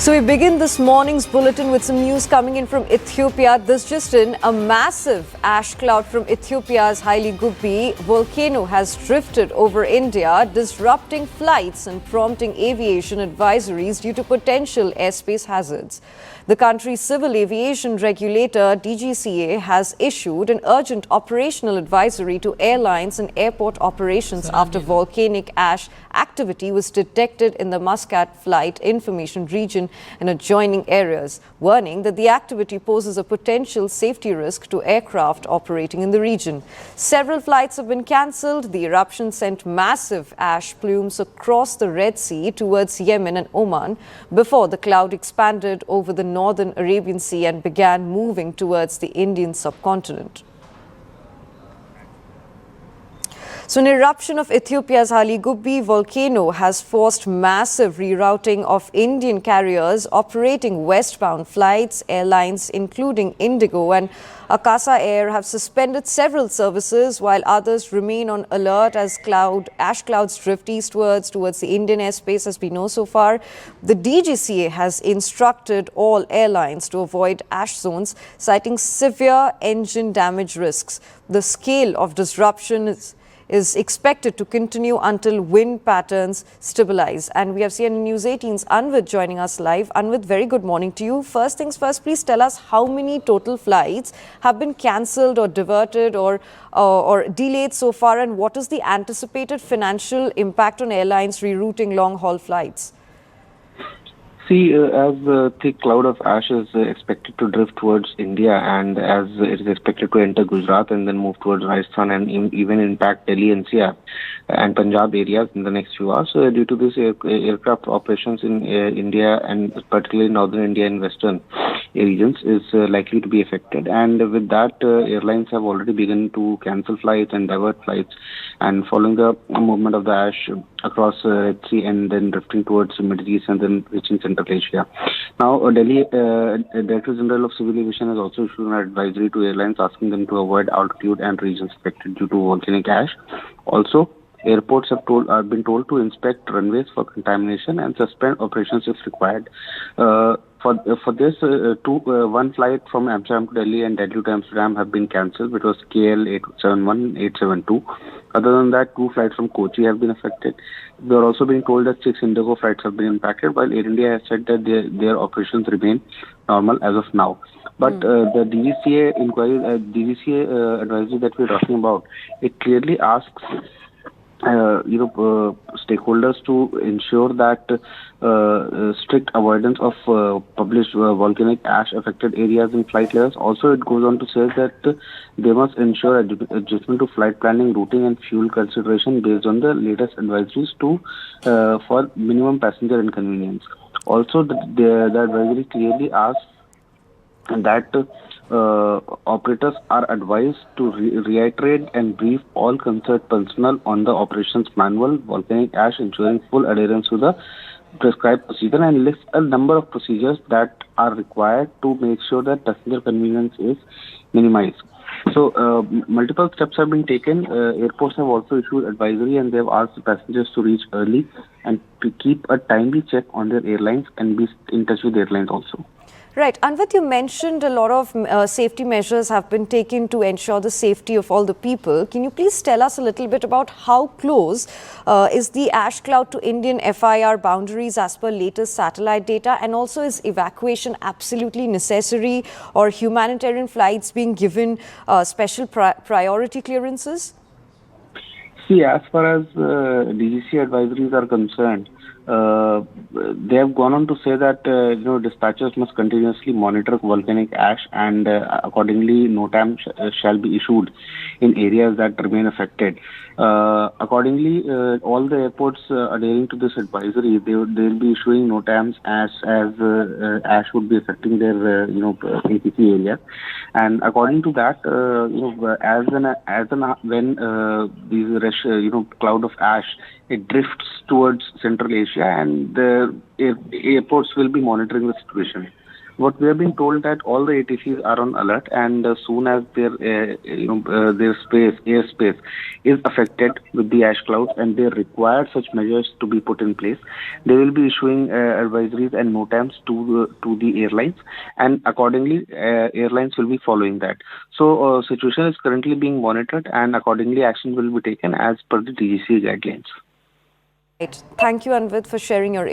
So we begin this morning's bulletin with some news coming in from Ethiopia. This just in, a massive ash cloud from Ethiopia's Hauli Gubbi volcano has drifted over India, disrupting flights and prompting aviation advisories due to potential airspace hazards. The country's civil aviation regulator, DGCA, has issued an urgent operational advisory to airlines and airport operations after volcanic ash activity was detected in the Muscat flight information region and adjoining areas, warning that the activity poses a potential safety risk to aircraft operating in the region. Several flights have been cancelled. The eruption sent massive ash plumes across the Red Sea towards Yemen and Oman before the cloud expanded over the northern Arabian Sea and began moving towards the Indian subcontinent. So an eruption of Ethiopia's Hauli Gubbi volcano has forced massive rerouting of Indian carriers operating westbound flights. Airlines including IndiGo and Akasa Air have suspended several services while others remain on alert as ash clouds drift eastwards towards the Indian airspace, as we know so far. The DGCA has instructed all airlines to avoid ash zones, citing severe engine damage risks. The scale of disruption is expected to continue until wind patterns stabilize. And we have CNN News 18's Anvid joining us live. Anvid, very good morning to you. First things first, please tell us how many total flights have been cancelled or diverted or delayed so far, and what is the anticipated financial impact on airlines rerouting long-haul flights? See, as the thick cloud of ash is expected to drift towards India, and as it is expected to enter Gujarat and then move towards Rajasthan and even impact Delhi NCR and Punjab areas in the next few hours, due to this aircraft operations in India and particularly northern India and western regions is likely to be affected. And with that, airlines have already begun to cancel flights and divert flights, and following the movement of the ash across Red Sea and then drifting towards the Middle East and then reaching Central Asia. Now, Delhi Director General of Civil Aviation has also issued an advisory to airlines asking them to avoid altitude and regions affected due to volcanic ash. Also, airports have been told to inspect runways for contamination and suspend operations if required. For this, one flight from Amsterdam to Delhi and Delhi to Amsterdam have been cancelled, which was KL 871 872. Other than that, 2 flights from Kochi have been affected. We are also being told that 6 IndiGo flights have been impacted, while Air India has said that their operations remain normal as of now. But the DGCA advisory that we're talking about, it clearly asks stakeholders to ensure that strict avoidance of published volcanic ash affected areas in flight layers. Also, it goes on to say that they must ensure adjustment to flight planning, routing and fuel consideration based on the latest advisories for minimum passenger inconvenience. Also, the advisory clearly asks that operators are advised to reiterate and brief all concerned personnel on the operations manual, volcanic ash, ensuring full adherence to the prescribed procedure, and list a number of procedures that are required to make sure that passenger convenience is minimized. So, multiple steps have been taken. Airports have also issued advisory, and they have asked the passengers to reach early and to keep a timely check on their airlines and be in touch with airlines also. Right. Anvid, you mentioned a lot of safety measures have been taken to ensure the safety of all the people. Can you please tell us a little bit about how close is the ash cloud to Indian FIR boundaries as per latest satellite data? And also, is evacuation absolutely necessary, or humanitarian flights being given special priority clearances? See, as far as DGC advisories are concerned, they have gone on to say that dispatchers must continuously monitor volcanic ash, and accordingly NOTAM shall be issued in areas that remain affected. Accordingly, all the airports adhering to this advisory, they will be issuing NOTAMs as ash would be affecting their ATC area, and according to that, when these cloud of ash, it drifts towards Central Asia, and the airports will be monitoring the situation. What we have been told that all the ATCs are on alert, and soon as their airspace is affected with the ash clouds, and they require such measures to be put in place, they will be issuing advisories and NOTAMs to the airlines, and accordingly, airlines will be following that. So, situation is currently being monitored, and accordingly, action will be taken as per the DGCA guidelines. Right. Thank you, Anvid, for sharing your